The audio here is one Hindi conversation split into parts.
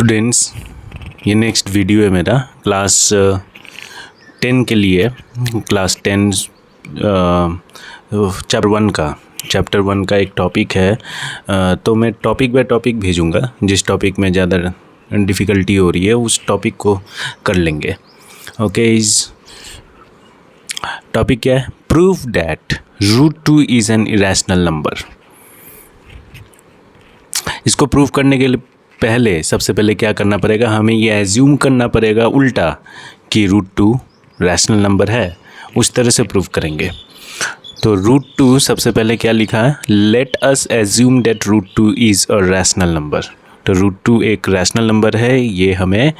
स्टूडेंट्स, ये नेक्स्ट वीडियो है मेरा क्लास 10 के लिए। क्लास 10 चैप्टर 1 का एक टॉपिक है। तो मैं टॉपिक बाय टॉपिक भेजूँगा। जिस टॉपिक में ज़्यादा डिफ़िकल्टी हो रही है उस टॉपिक को कर लेंगे। ओके, इस टॉपिक क्या है? Prove that √2 is an irrational number. इसको प्रूव करने के लिए सबसे पहले क्या करना पड़ेगा? हमें ये एज्यूम करना पड़ेगा उल्टा कि √2 रैशनल नंबर है। उस तरह से प्रूव करेंगे। तो √2 सबसे पहले क्या लिखा है? Let us assume that √2 is a rational number. तो √2 एक रैशनल नंबर है, ये हमें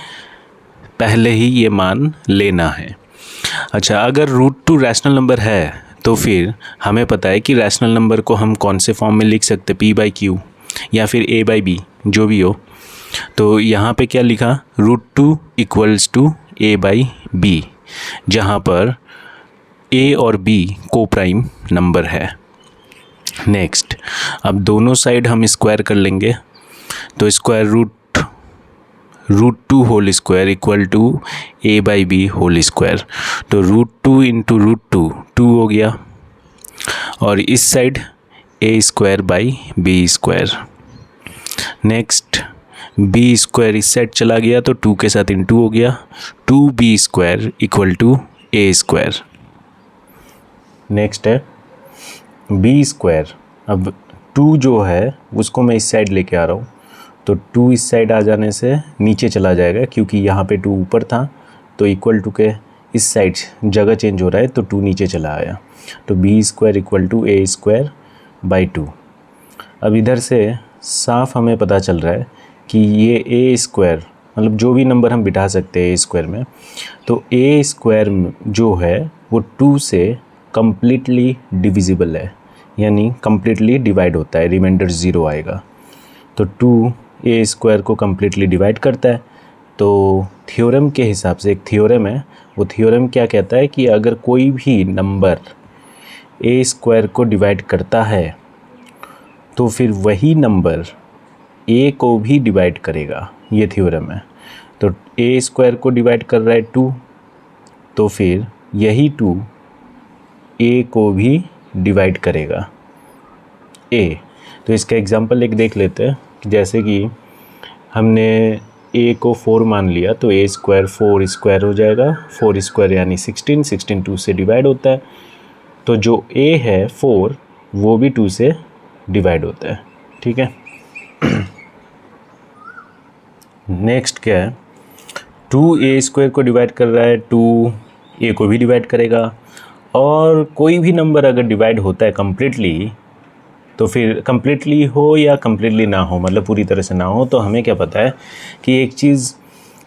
पहले ही ये मान लेना है। अच्छा, अगर √2 रैशनल नंबर है तो फिर हमें पता है कि रैशनल नंबर को हम कौन से फॉर्म में लिख सकते? P/Q या फिर A/B, जो भी हो। तो यहाँ पे क्या लिखा? √2 इक्वल्स टू A/B, जहाँ पर A और B को प्राइम नंबर है। नेक्स्ट, अब दोनों साइड हम स्क्वायर कर लेंगे। तो square √2 whole square equal to A/B whole square. तो √2 इंटू √2 2 हो गया, और इस साइड A²/B²। नेक्स्ट, B² इस साइड चला गया तो 2 के साथ इंटू हो गया। 2B² equal to A²। Next है B²। अब 2 जो है उसको मैं इस साइड लेके आ रहा हूँ, तो 2 इस साइड आ जाने से नीचे चला जाएगा, क्योंकि यहाँ पे 2 ऊपर था तो इक्वल टू के इस साइड जगह चेंज हो रहा है तो 2 नीचे चला आया। तो B² इक्वल टू A²/2। अब इधर से साफ हमें पता चल रहा है कि ये A² मतलब जो भी नंबर हम बिठा सकते हैं A² में, तो A² जो है वो 2 से कम्प्लीटली डिविजिबल है, यानी कम्प्लीटली डिवाइड होता है, रिमाइंडर 0 आएगा। तो 2 A² को कम्प्लीटली डिवाइड करता है। तो थ्योरम के हिसाब से, एक थ्योरम है, वो थ्योरम क्या कहता है कि अगर कोई भी नंबर A² को डिवाइड करता है तो फिर वही नंबर A को भी डिवाइड करेगा। ये थ्योरम है। तो A² को डिवाइड कर रहा है 2, तो फिर यही 2 A को भी डिवाइड करेगा A। तो इसका एग्जांपल एक देख लेते हैं। जैसे कि हमने A को 4 मान लिया तो A² 4² हो जाएगा। 4² यानी 16, 16 2 से डिवाइड होता है। तो जो A है 4, वो भी 2 से डिवाइड होता है। ठीक है। नेक्स्ट क्या है? 2A² को डिवाइड कर रहा है, 2 A को भी डिवाइड करेगा। और कोई भी नंबर अगर डिवाइड होता है कम्प्लीटली, तो फिर कम्प्लीटली हो या कम्प्लीटली ना हो, मतलब पूरी तरह से ना हो, तो हमें क्या पता है कि एक चीज़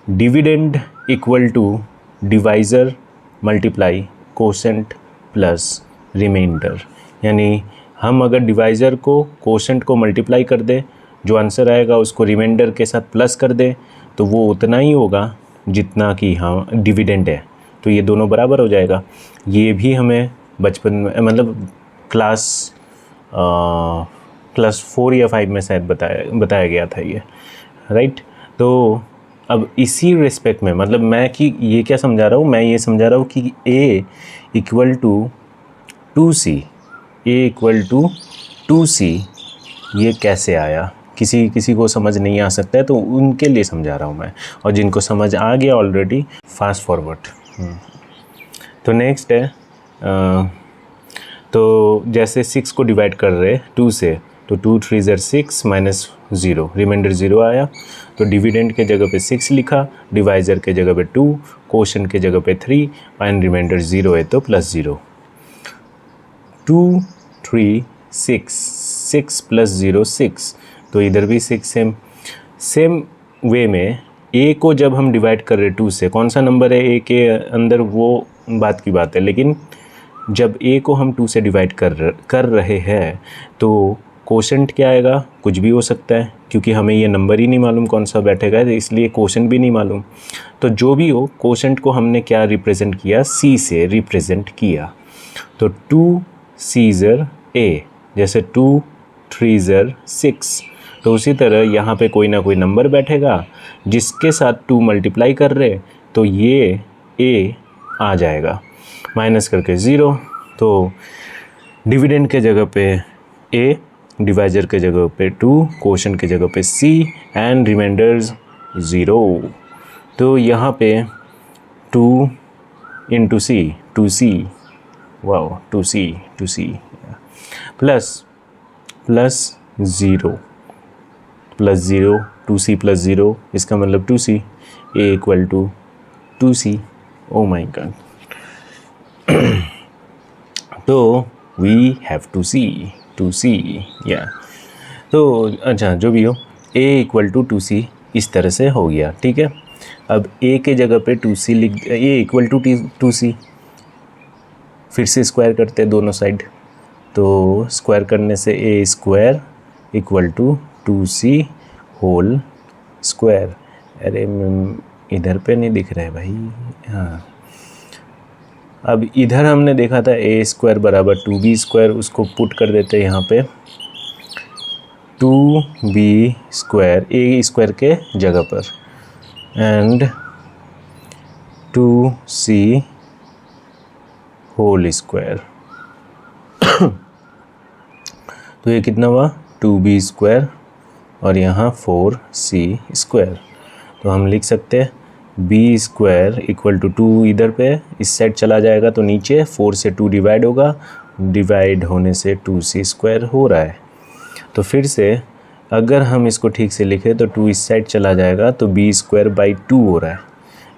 dividend equal to divisor multiply quotient plus remainder. यानी हम अगर डिवाइज़र को कोसेंट को मल्टीप्लाई कर दे, जो आंसर आएगा उसको रिमाइंडर के साथ प्लस कर दे, तो वो उतना ही होगा जितना कि हाँ डिविडेंड है। तो ये दोनों बराबर हो जाएगा। ये भी हमें बचपन में, मतलब क्लास 4 या 5 में शायद बताया गया था ये, राइट। तो अब इसी रिस्पेक्ट में, मतलब मैं कि ये क्या समझा रहा हूँ, मैं ये समझा रहा हूँ कि A equal to 2C, A equal to 2C ये कैसे आया? किसी को समझ नहीं आ सकता है, तो उनके लिए समझा रहा हूँ मैं। और जिनको समझ आ गया ऑलरेडी, फास्ट फॉरवर्ड। तो नेक्स्ट है, तो जैसे 6 को डिवाइड कर रहे 2 से, तो 2 3 6 माइनस 0, रिमाइंडर 0 आया। तो डिविडेंड के जगह पे 6 लिखा, डिवाइज़र के जगह पे 2, कोशेंट के जगह पे 3, एंड रिमाइंडर 0 है तो +0। 2 3 6, 6 + 0 6, तो इधर भी 6 सेम वे में A को जब हम डिवाइड कर रहे 2 से, कौन सा नंबर है A के अंदर वो बात की बात है, लेकिन जब A को हम 2 से डिवाइड कर रहे हैं तो कोशेंट क्या आएगा? कुछ भी हो सकता है, क्योंकि हमें ये नंबर ही नहीं मालूम कौन सा बैठेगा, इसलिए कोशेंट भी नहीं मालूम। तो जो भी हो, कोशेंट को हमने क्या रिप्रेजेंट किया? C से रिप्रेजेंट किया। तो 2 C A, जैसे 2 3 6, तो उसी तरह यहाँ पे कोई ना कोई नंबर बैठेगा जिसके साथ 2 मल्टीप्लाई कर रहे, तो ये a आ जाएगा माइनस करके 0। तो डिविडेंड के जगह पे a, डिवाइजर के जगह पे 2, क्वोशंट के जगह पे c एंड रिमाइंडर्स 0। तो यहाँ पे 2 into C, 2c, wow 2c plus 0 plus 0, 2c plus 0, इसका मतलब 2c, a equal to 2c। Oh my god. तो वी हैव टू सी या, तो अच्छा जो भी हो, a इक्वल टू 2c इस तरह से हो गया, ठीक है। अब a के जगह पे 2c लिख, a इक्वल टू 2c, फिर से स्क्वायर करते हैं दोनों साइड, तो स्क्वायर करने से a square equal to 2c whole square. अरे इधर पे नहीं दिख रहा है भाई, हाँ। अब इधर हमने देखा था a स्क्वायर बराबर 2b स्क्वायर, उसको पुट कर देते हैं यहाँ पे 2b स्क्वायर a स्क्वायर के जगह पर एंड 2c होल स्क्वायर। तो ये कितना हुआ 2b स्क्वायर और यहाँ 4c स्क्वायर। तो हम लिख सकते हैं b स्क्वायर इक्वल टू 2, इधर पे इस साइड चला जाएगा तो नीचे 4 से 2 डिवाइड होगा, डिवाइड होने से 2c स्क्वायर हो रहा है। तो फिर से अगर हम इसको ठीक से लिखें तो 2 इस साइड चला जाएगा तो b स्क्वायर बाई 2 हो रहा है।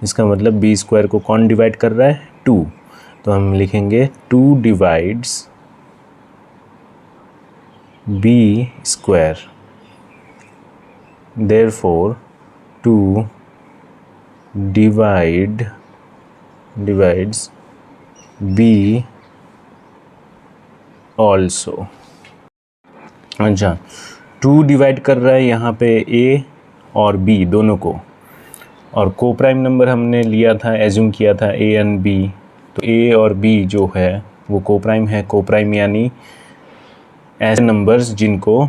इसका मतलब b स्क्वायर को कौन डिवाइड कर रहा है 2, तो हम लिखेंगे 2 divides b square, therefore 2 divides b also। अच्छा 2 डिवाइड कर रहा है यहाँ पे a और b दोनों को, और को प्राइम नंबर हमने लिया था, एज्यूम किया था a एंड b, तो a और b जो है वो को प्राइम है। को प्राइम यानी ऐसे नंबर्स जिनको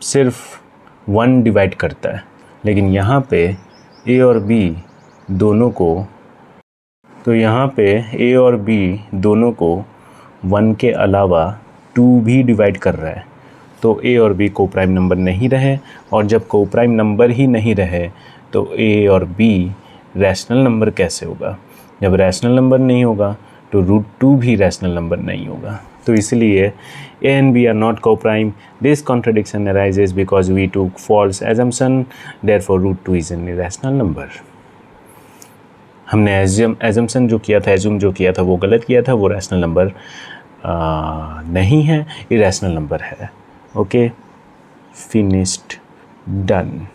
सिर्फ 1 डिवाइड करता है, लेकिन यहाँ पे a और b दोनों को, तो यहाँ पे a और b दोनों को 1 के अलावा 2 भी डिवाइड कर रहा है, तो a और b को प्राइम नंबर नहीं रहे, और जब को प्राइम नंबर ही नहीं रहे तो a और b रैशनल नंबर कैसे होगा। जब रैशनल नंबर नहीं होगा तो √2 भी रैशनल नंबर नहीं होगा। तो इसलिए a and b are not co-prime. This contradiction arises because we took false assumption, therefore √2 is an irrational number. हमने assumption जो किया था, assume जो किया था वो गलत किया था, वो रैशनल नंबर नहीं है, irrational नंबर है। Okay, finished, done.